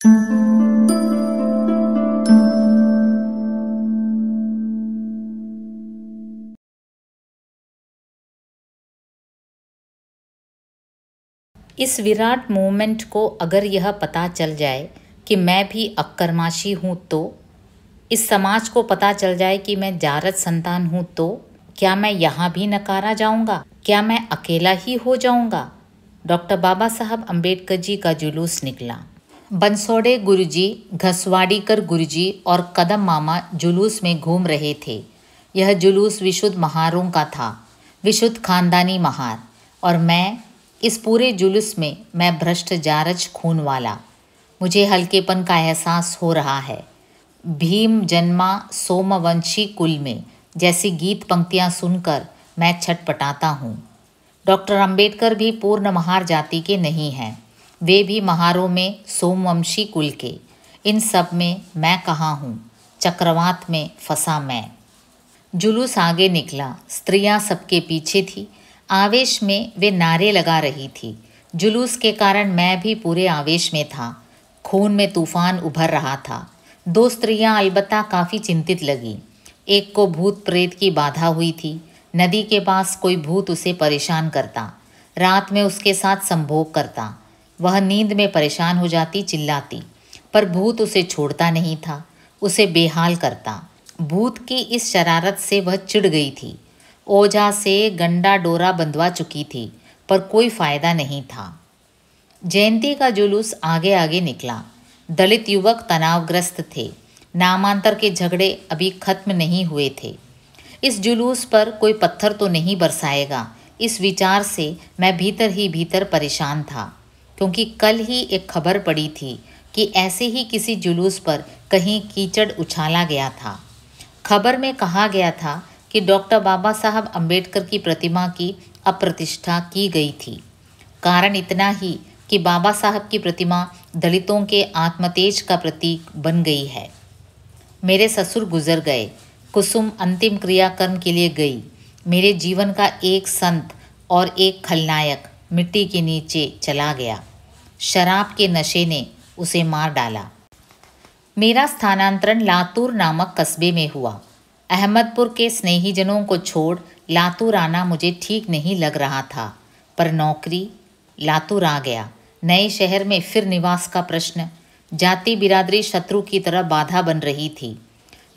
इस विराट मूवमेंट को अगर यह पता चल जाए कि मैं भी अक्करमाशी हूँ, तो इस समाज को पता चल जाए कि मैं जारज संतान हूँ, तो क्या मैं यहाँ भी नकारा जाऊँगा? क्या मैं अकेला ही हो जाऊँगा? डॉक्टर बाबा साहब अम्बेडकर जी का जुलूस निकला। बंसोड़े गुरुजी, घसवाड़ीकर गुरुजी और कदम मामा जुलूस में घूम रहे थे। यह जुलूस विशुद्ध महारों का था, विशुद्ध खानदानी महार। और मैं, इस पूरे जुलूस में मैं भ्रष्ट जारज खून वाला। मुझे हल्केपन का एहसास हो रहा है। भीम जन्मा सोमवंशी कुल में जैसी गीत पंक्तियां सुनकर मैं छटपटाता हूँ। डॉक्टर अंबेडकर भी पूर्ण महार जाति के नहीं हैं। वे भी महारों में सोमवंशी कुल के। इन सब में मैं कहाँ हूँ? चक्रवात में फंसा मैं। जुलूस आगे निकला। स्त्रियां सबके पीछे थी। आवेश में वे नारे लगा रही थी। जुलूस के कारण मैं भी पूरे आवेश में था। खून में तूफान उभर रहा था। दो स्त्रियां अलबत्ता काफ़ी चिंतित लगी। एक को भूत प्रेत की बाधा हुई थी। नदी के पास कोई भूत उसे परेशान करता, रात में उसके साथ संभोग करता। वह नींद में परेशान हो जाती, चिल्लाती, पर भूत उसे छोड़ता नहीं था, उसे बेहाल करता। भूत की इस शरारत से वह चिढ़ गई थी। ओझा से गंडा डोरा बंधवा चुकी थी, पर कोई फायदा नहीं था। जयंती का जुलूस आगे आगे निकला। दलित युवक तनावग्रस्त थे। नामांतर के झगड़े अभी खत्म नहीं हुए थे। इस जुलूस पर कोई पत्थर तो नहीं बरसाएगा, इस विचार से मैं भीतर ही भीतर परेशान था, क्योंकि कल ही एक खबर पड़ी थी कि ऐसे ही किसी जुलूस पर कहीं कीचड़ उछाला गया था। खबर में कहा गया था कि डॉक्टर बाबा साहब अम्बेडकर की प्रतिमा की अप्रतिष्ठा की गई थी। कारण इतना ही कि बाबा साहब की प्रतिमा दलितों के आत्मतेज का प्रतीक बन गई है। मेरे ससुर गुजर गए। कुसुम अंतिम क्रियाकर्म के लिए गई। मेरे जीवन का एक संत और एक खलनायक मिट्टी के नीचे चला गया। शराब के नशे ने उसे मार डाला। मेरा स्थानांतरण लातूर नामक कस्बे में हुआ। अहमदपुर के स्नेहीजनों को छोड़ लातूर आना मुझे ठीक नहीं लग रहा था, पर नौकरी, लातूर आ गया। नए शहर में फिर निवास का प्रश्न। जाति बिरादरी शत्रु की तरह बाधा बन रही थी।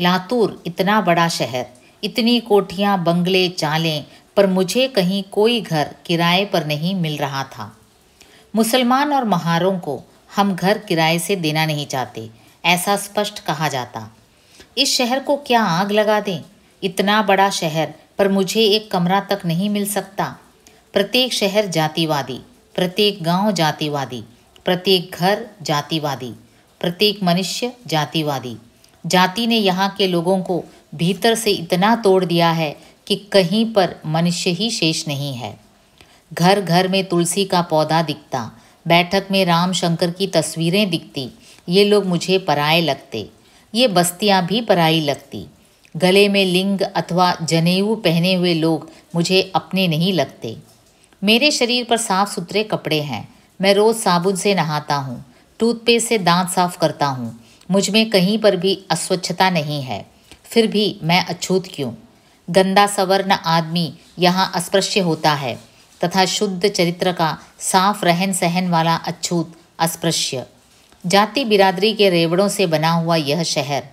लातूर इतना बड़ा शहर, इतनी कोठियाँ, बंगले, चालें, पर मुझे कहीं कोई घर किराए पर नहीं मिल रहा था। मुसलमान और महारों को हम घर किराए से देना नहीं चाहते, ऐसा स्पष्ट कहा जाता। इस शहर को क्या आग लगा दें? इतना बड़ा शहर, पर मुझे एक कमरा तक नहीं मिल सकता। प्रत्येक शहर जातिवादी, प्रत्येक गांव जातिवादी, प्रत्येक घर जातिवादी, प्रत्येक मनुष्य जातिवादी। जाति ने यहाँ के लोगों को भीतर से इतना तोड़ दिया है कि कहीं पर मनुष्य ही शेष नहीं है। घर घर में तुलसी का पौधा दिखता, बैठक में राम शंकर की तस्वीरें दिखती। ये लोग मुझे पराये लगते, ये बस्तियाँ भी पराई लगती। गले में लिंग अथवा जनेऊ पहने हुए लोग मुझे अपने नहीं लगते। मेरे शरीर पर साफ सुथरे कपड़े हैं। मैं रोज़ साबुन से नहाता हूँ, टूथपेस्ट से दांत साफ करता हूँ। मुझ में कहीं पर भी अस्वच्छता नहीं है। फिर भी मैं अछूत क्यों? गंदा सवर्ण आदमी यहाँ अस्पृश्य होता है, तथा शुद्ध चरित्र का साफ रहन सहन वाला अछूत अस्पृश्य। जाति बिरादरी के रेवड़ों से बना हुआ यह शहर,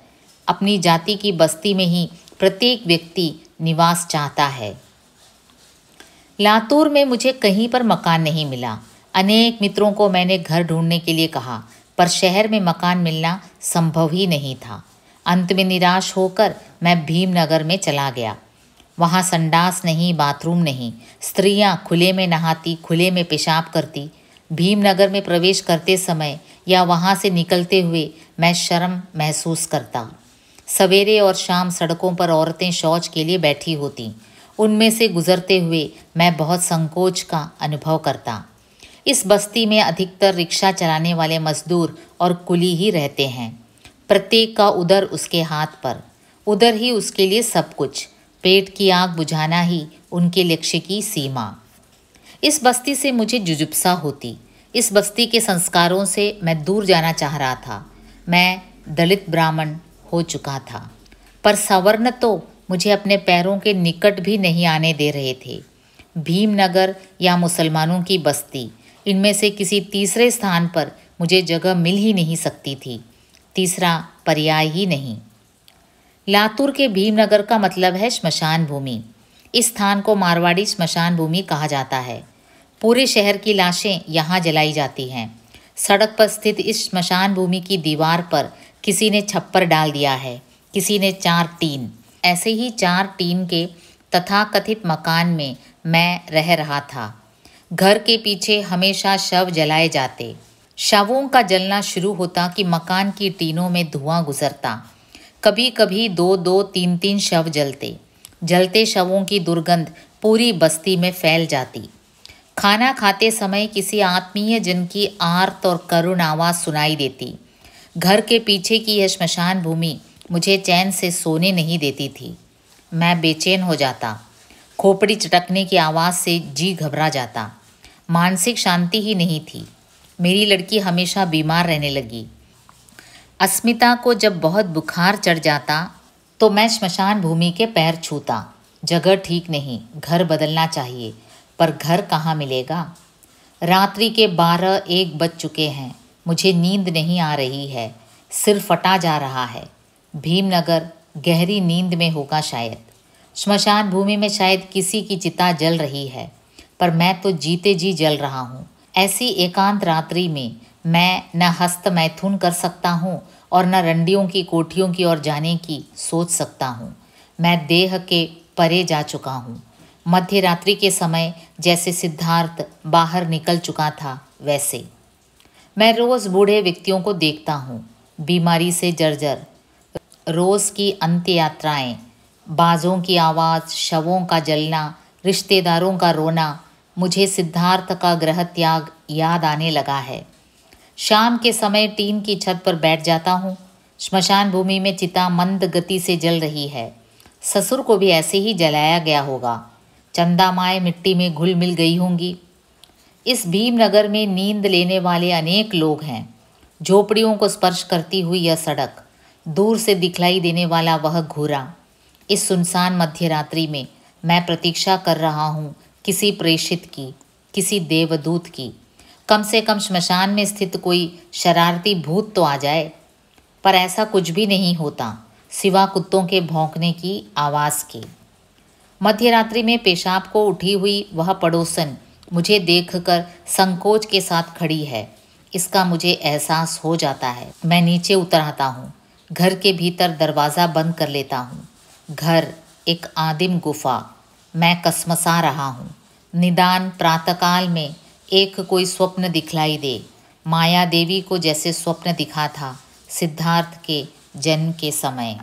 अपनी जाति की बस्ती में ही प्रत्येक व्यक्ति निवास चाहता है। लातूर में मुझे कहीं पर मकान नहीं मिला। अनेक मित्रों को मैंने घर ढूंढने के लिए कहा, पर शहर में मकान मिलना संभव ही नहीं था। अंत में निराश होकर मैं भीमनगर में चला गया। वहाँ संडास नहीं, बाथरूम नहीं। स्त्रियाँ खुले में नहाती, खुले में पेशाब करती। भीमनगर में प्रवेश करते समय या वहाँ से निकलते हुए मैं शर्म महसूस करता। सवेरे और शाम सड़कों पर औरतें शौच के लिए बैठी होती। उनमें से गुजरते हुए मैं बहुत संकोच का अनुभव करता। इस बस्ती में अधिकतर रिक्शा चलाने वाले मजदूर और कुली ही रहते हैं। प्रत्येक का उदर उसके हाथ पर, उधर ही उसके लिए सब कुछ। पेट की आग बुझाना ही उनके लक्ष्य की सीमा। इस बस्ती से मुझे जुजुप्सा होती। इस बस्ती के संस्कारों से मैं दूर जाना चाह रहा था। मैं दलित ब्राह्मण हो चुका था, पर सवर्ण तो मुझे अपने पैरों के निकट भी नहीं आने दे रहे थे। भीमनगर या मुसलमानों की बस्ती, इनमें से किसी तीसरे स्थान पर मुझे जगह मिल ही नहीं सकती थी, तीसरा पर्याय ही नहीं। लातूर के भीमनगर का मतलब है श्मशान भूमि। इस स्थान को मारवाड़ी श्मशान भूमि कहा जाता है। पूरे शहर की लाशें यहाँ जलाई जाती हैं। सड़क पर स्थित इस श्मशान भूमि की दीवार पर किसी ने छप्पर डाल दिया है, किसी ने 4 टीन। ऐसे ही 4 टीन के तथाकथित मकान में मैं रह रहा था। घर के पीछे हमेशा शव जलाए जाते। शवों का जलना शुरू होता कि मकान की टीनों में धुआं गुजरता। कभी कभी 2-2, 3-3 शव जलते। जलते शवों की दुर्गंध पूरी बस्ती में फैल जाती। खाना खाते समय किसी आत्मीय जन की आर्त और करुण आवाज़ सुनाई देती। घर के पीछे की यह श्मशान भूमि मुझे चैन से सोने नहीं देती थी। मैं बेचैन हो जाता। खोपड़ी चटकने की आवाज़ से जी घबरा जाता। मानसिक शांति ही नहीं थी। मेरी लड़की हमेशा बीमार रहने लगी। अस्मिता को जब बहुत बुखार चढ़ जाता तो मैं श्मशान भूमि के पैर छूता। जगह ठीक नहीं, घर बदलना चाहिए, पर घर कहाँ मिलेगा। रात्रि के 12-1 बज चुके हैं। मुझे नींद नहीं आ रही है, सिर फटा जा रहा है। भीमनगर गहरी नींद में होगा शायद। श्मशान भूमि में शायद किसी की चिता जल रही है, पर मैं तो जीते जी जल रहा हूँ। ऐसी एकांत रात्रि में मैं न हस्त मैथुन कर सकता हूँ और न रंडियों की कोठियों की ओर जाने की सोच सकता हूँ। मैं देह के परे जा चुका हूँ। मध्य रात्रि के समय जैसे सिद्धार्थ बाहर निकल चुका था, वैसे मैं रोज़ बूढ़े व्यक्तियों को देखता हूँ, बीमारी से जर्जर। रोज़ की अंत्य यात्राएँ, बाजों की आवाज़, शवों का जलना, रिश्तेदारों का रोना। मुझे सिद्धार्थ का गृह त्याग याद आने लगा है। शाम के समय टीन की छत पर बैठ जाता हूँ। श्मशान भूमि में चिता मंद गति से जल रही है। ससुर को भी ऐसे ही जलाया गया होगा। चंदा माएँ मिट्टी में घुल मिल गई होंगी। इस भीमनगर में नींद लेने वाले अनेक लोग हैं। झोपड़ियों को स्पर्श करती हुई यह सड़क, दूर से दिखलाई देने वाला वह घूरा। इस सुनसान मध्य रात्रि में मैं प्रतीक्षा कर रहा हूँ किसी प्रेषित की, किसी देवदूत की। कम से कम श्मशान में स्थित कोई शरारती भूत तो आ जाए, पर ऐसा कुछ भी नहीं होता, सिवा कुत्तों के भौंकने की आवाज़ के। मध्य रात्रि में पेशाब को उठी हुई वह पड़ोसन मुझे देखकर संकोच के साथ खड़ी है, इसका मुझे एहसास हो जाता है। मैं नीचे उतर आता हूँ। घर के भीतर दरवाज़ा बंद कर लेता हूँ। घर एक आदिम गुफा। मैं कसमसा रहा हूँ। निदान प्रातःकाल में एक कोई स्वप्न दिखलाई दे। माया देवी को जैसे स्वप्न दिखा था सिद्धार्थ के जन्म के समय।